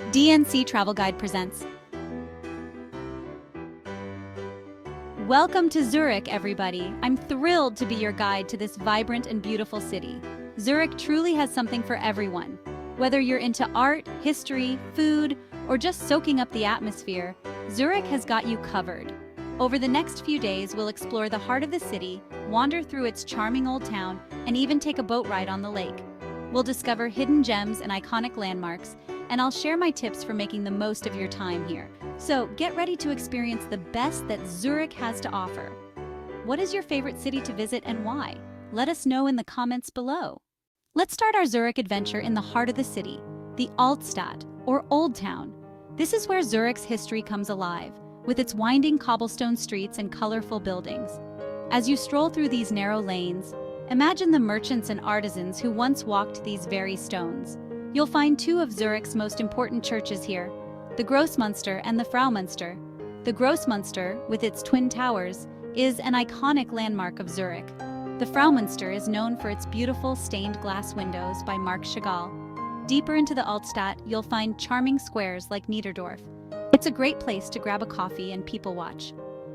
DNC Travel Guide presents. Welcome to Zurich, everybody. I'm thrilled to be your guide to this vibrant and beautiful city. Zurich truly has something for everyone. Whether you're into art, history, food, or just soaking up the atmosphere, Zurich has got you covered. Over the next few days, we'll explore the heart of the city, wander through its charming old town, and even take a boat ride on the lake. We'll discover hidden gems and iconic landmarks, and I'll share my tips for making the most of your time here. So get ready to experience the best that Zurich has to offer. What is your favorite city to visit and why? Let us know in the comments below. Let's start our Zurich adventure in the heart of the city, the Altstadt, or Old Town. This is where Zurich's history comes alive, with its winding cobblestone streets and colorful buildings. As you stroll through these narrow lanes, imagine the merchants and artisans who once walked these very stones. You'll find two of Zurich's most important churches here, the Grossmünster and the Fraumünster. The Grossmünster, with its twin towers, is an iconic landmark of Zurich. The Fraumünster is known for its beautiful stained glass windows by Marc Chagall. Deeper into the Altstadt, you'll find charming squares like Niederdorf. It's a great place to grab a coffee and people watch.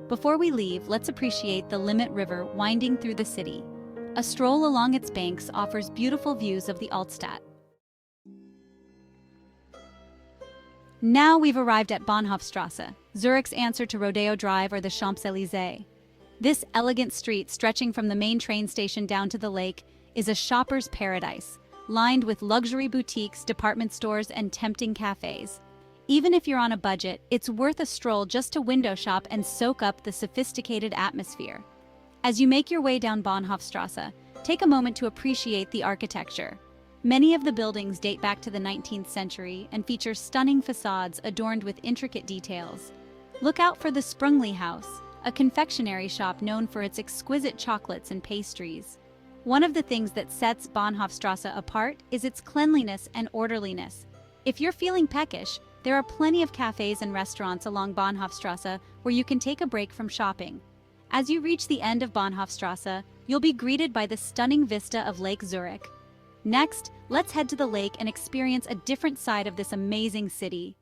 Before we leave, let's appreciate the Limmat River winding through the city. A stroll along its banks offers beautiful views of the Altstadt. Now we've arrived at Bahnhofstrasse, Zurich's answer to Rodeo Drive or the Champs-Élysées. This elegant street, stretching from the main train station down to the lake, is a shopper's paradise, lined with luxury boutiques, department stores, and tempting cafes. Even if you're on a budget, it's worth a stroll just to window shop and soak up the sophisticated atmosphere. As you make your way down Bahnhofstrasse, take a moment to appreciate the architecture. Many of the buildings date back to the 19th century and feature stunning facades adorned with intricate details. Look out for the Sprungli House, a confectionery shop known for its exquisite chocolates and pastries. One of the things that sets Bahnhofstrasse apart is its cleanliness and orderliness. If you're feeling peckish, there are plenty of cafes and restaurants along Bahnhofstrasse where you can take a break from shopping. As you reach the end of Bahnhofstrasse, you'll be greeted by the stunning vista of Lake Zurich. Next, let's head to the lake and experience a different side of this amazing city.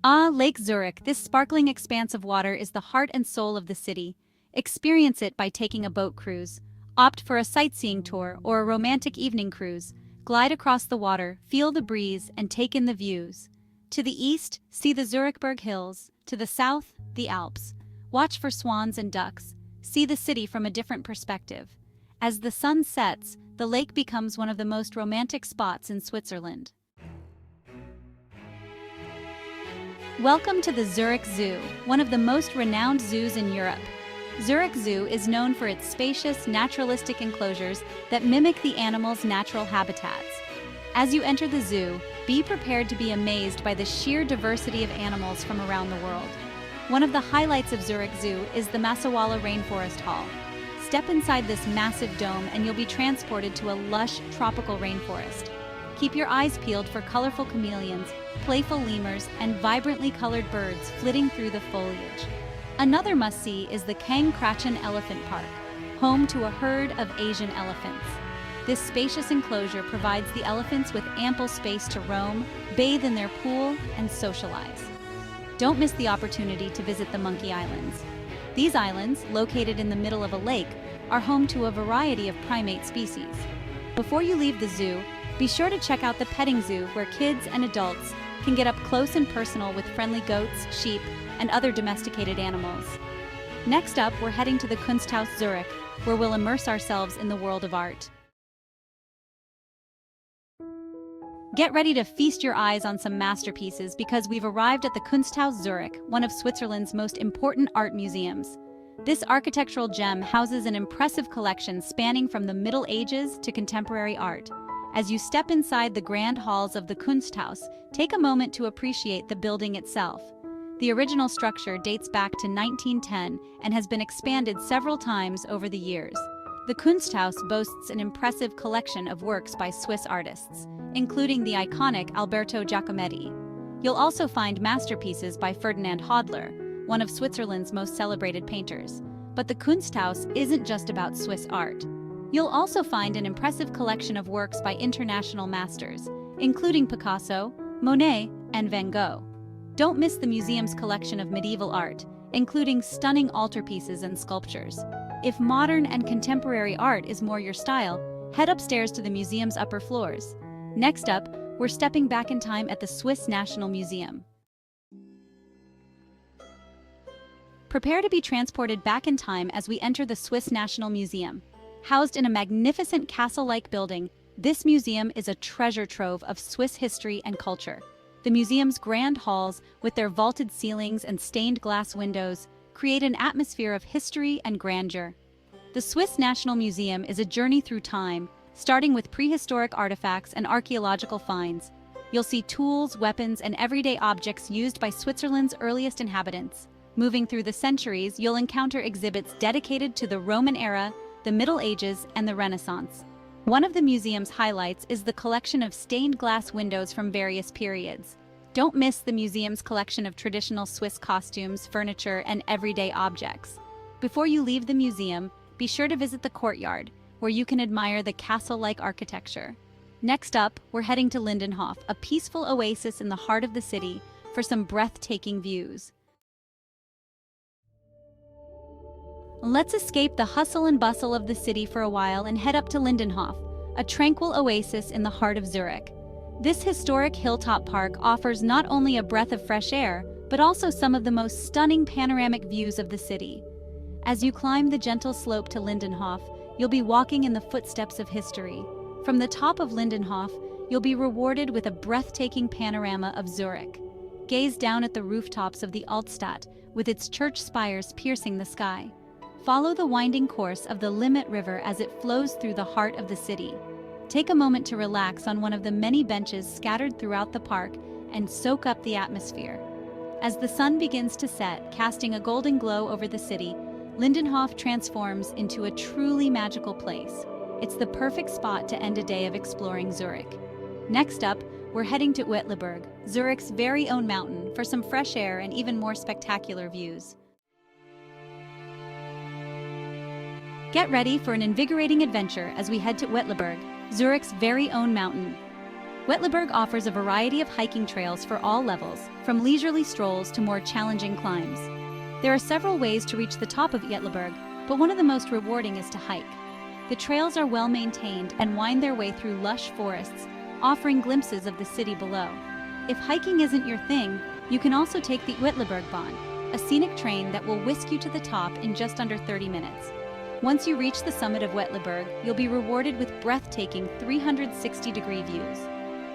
Lake Zurich, this sparkling expanse of water is the heart and soul of the city. Experience it by taking a boat cruise. Opt for a sightseeing tour or a romantic evening cruise. Glide across the water, feel the breeze, and take in the views. To the east, see the Zurichberg Hills. To the south, the Alps. Watch for swans and ducks. See the city from a different perspective. As the sun sets, the lake becomes one of the most romantic spots in Switzerland. Welcome to the Zurich Zoo, one of the most renowned zoos in Europe. Zurich Zoo is known for its spacious, naturalistic enclosures that mimic the animals' natural habitats. As you enter the zoo, be prepared to be amazed by the sheer diversity of animals from around the world. One of the highlights of Zurich Zoo is the Massawala Rainforest Hall. Step inside this massive dome and you'll be transported to a lush, tropical rainforest. Keep your eyes peeled for colorful chameleons, playful lemurs, and vibrantly colored birds flitting through the foliage. Another must-see is the Kang Krachen Elephant Park, home to a herd of Asian elephants. This spacious enclosure provides the elephants with ample space to roam, bathe in their pool, and socialize. Don't miss the opportunity to visit the Monkey Islands. These islands, located in the middle of a lake, are home to a variety of primate species. Before you leave the zoo, be sure to check out the petting zoo where kids and adults can get up close and personal with friendly goats, sheep, and other domesticated animals. Next up, we're heading to the Kunsthaus Zurich, where we'll immerse ourselves in the world of art. Get ready to feast your eyes on some masterpieces because we've arrived at the Kunsthaus Zurich, one of Switzerland's most important art museums. This architectural gem houses an impressive collection spanning from the Middle Ages to contemporary art. As you step inside the grand halls of the Kunsthaus, take a moment to appreciate the building itself. The original structure dates back to 1910 and has been expanded several times over the years. The Kunsthaus boasts an impressive collection of works by Swiss artists, including the iconic Alberto Giacometti. You'll also find masterpieces by Ferdinand Hodler, one of Switzerland's most celebrated painters. But the Kunsthaus isn't just about Swiss art. You'll also find an impressive collection of works by international masters, including Picasso, Monet, and Van Gogh. Don't miss the museum's collection of medieval art, including stunning altarpieces and sculptures. If modern and contemporary art is more your style, head upstairs to the museum's upper floors. Next up, we're stepping back in time at the Swiss National Museum. Prepare to be transported back in time as we enter the Swiss National Museum. Housed in a magnificent castle-like building, this museum is a treasure trove of Swiss history and culture. The museum's grand halls, with their vaulted ceilings and stained glass windows, create an atmosphere of history and grandeur. The Swiss National Museum is a journey through time, starting with prehistoric artifacts and archaeological finds. You'll see tools, weapons, and everyday objects used by Switzerland's earliest inhabitants. Moving through the centuries, you'll encounter exhibits dedicated to the Roman era, the Middle Ages, and the Renaissance. One of the museum's highlights is the collection of stained glass windows from various periods. Don't miss the museum's collection of traditional Swiss costumes, furniture, and everyday objects. Before you leave the museum, be sure to visit the courtyard, where you can admire the castle-like architecture. Next up, we're heading to Lindenhof, a peaceful oasis in the heart of the city, for some breathtaking views. Let's escape the hustle and bustle of the city for a while and head up to Lindenhof, a tranquil oasis in the heart of Zurich. This historic hilltop park offers not only a breath of fresh air, but also some of the most stunning panoramic views of the city. As you climb the gentle slope to Lindenhof, you'll be walking in the footsteps of history. From the top of Lindenhof, you'll be rewarded with a breathtaking panorama of Zurich. Gaze down at the rooftops of the Altstadt, with its church spires piercing the sky. Follow the winding course of the Limmat River as it flows through the heart of the city. Take a moment to relax on one of the many benches scattered throughout the park and soak up the atmosphere. As the sun begins to set, casting a golden glow over the city, Lindenhof transforms into a truly magical place. It's the perfect spot to end a day of exploring Zurich. Next up, we're heading to Uetliberg, Zurich's very own mountain, for some fresh air and even more spectacular views. Get ready for an invigorating adventure as we head to Uetliberg, Zurich's very own mountain. Uetliberg offers a variety of hiking trails for all levels, from leisurely strolls to more challenging climbs. There are several ways to reach the top of Uetliberg, but one of the most rewarding is to hike. The trails are well maintained and wind their way through lush forests, offering glimpses of the city below. If hiking isn't your thing, you can also take the Uetlibergbahn, a scenic train that will whisk you to the top in just under 30 minutes. Once you reach the summit of Uetliberg, you'll be rewarded with breathtaking 360-degree views.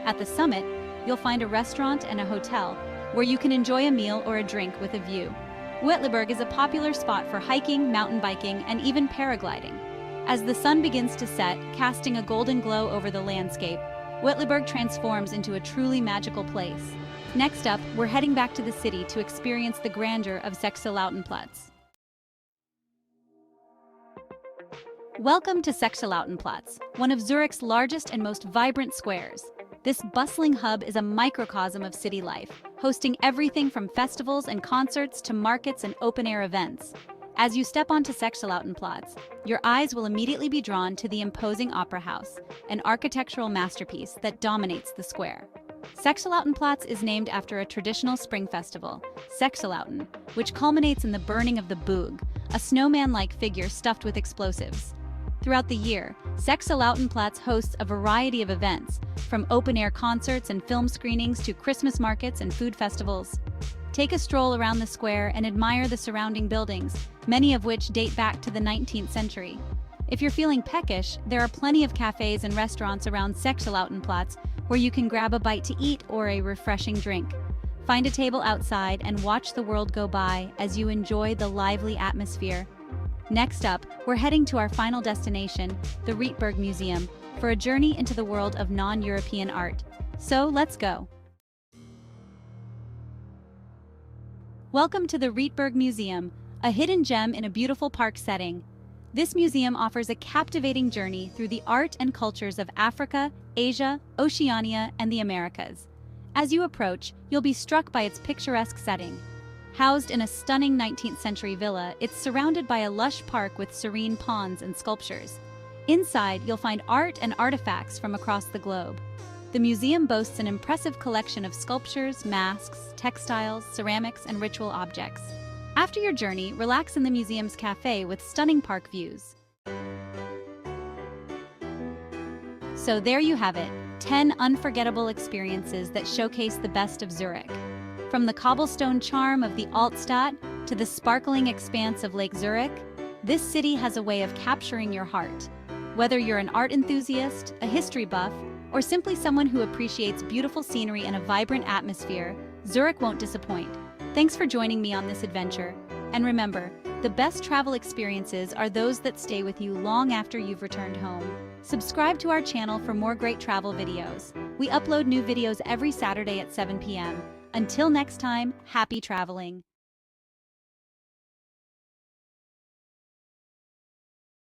At the summit, you'll find a restaurant and a hotel where you can enjoy a meal or a drink with a view. Uetliberg is a popular spot for hiking, mountain biking, and even paragliding. As the sun begins to set, casting a golden glow over the landscape, Uetliberg transforms into a truly magical place. Next up, we're heading back to the city to experience the grandeur of Sechselautenplatz. Welcome to Sechselautenplatz, one of Zurich's largest and most vibrant squares. This bustling hub is a microcosm of city life, hosting everything from festivals and concerts to markets and open-air events. As you step onto Sechselautenplatz, your eyes will immediately be drawn to the imposing Opera House, an architectural masterpiece that dominates the square. Sechselautenplatz is named after a traditional spring festival, Sechselauten, which culminates in the burning of the Boog, a snowman-like figure stuffed with explosives. Throughout the year, Sechselautenplatz hosts a variety of events, from open-air concerts and film screenings to Christmas markets and food festivals. Take a stroll around the square and admire the surrounding buildings, many of which date back to the 19th century. If you're feeling peckish, there are plenty of cafes and restaurants around Sechselautenplatz where you can grab a bite to eat or a refreshing drink. Find a table outside and watch the world go by as you enjoy the lively atmosphere. Next up, we're heading to our final destination, the Rietberg Museum, for a journey into the world of non-European art. So let's go. Welcome to the Rietberg Museum, a hidden gem in a beautiful park setting. This museum offers a captivating journey through the art and cultures of Africa, Asia, Oceania, and the Americas. As you approach, you'll be struck by its picturesque setting. Housed in a stunning 19th century villa, it's surrounded by a lush park with serene ponds and sculptures. Inside, you'll find art and artifacts from across the globe. The museum boasts an impressive collection of sculptures, masks, textiles, ceramics, and ritual objects. After your journey, relax in the museum's cafe with stunning park views. So there you have it, 10 unforgettable experiences that showcase the best of Zurich. From the cobblestone charm of the Altstadt to the sparkling expanse of Lake Zurich, this city has a way of capturing your heart. Whether you're an art enthusiast, a history buff, or simply someone who appreciates beautiful scenery and a vibrant atmosphere, Zurich won't disappoint. Thanks for joining me on this adventure. And remember, the best travel experiences are those that stay with you long after you've returned home. Subscribe to our channel for more great travel videos. We upload new videos every Saturday at 7 p.m. Until next time, happy traveling!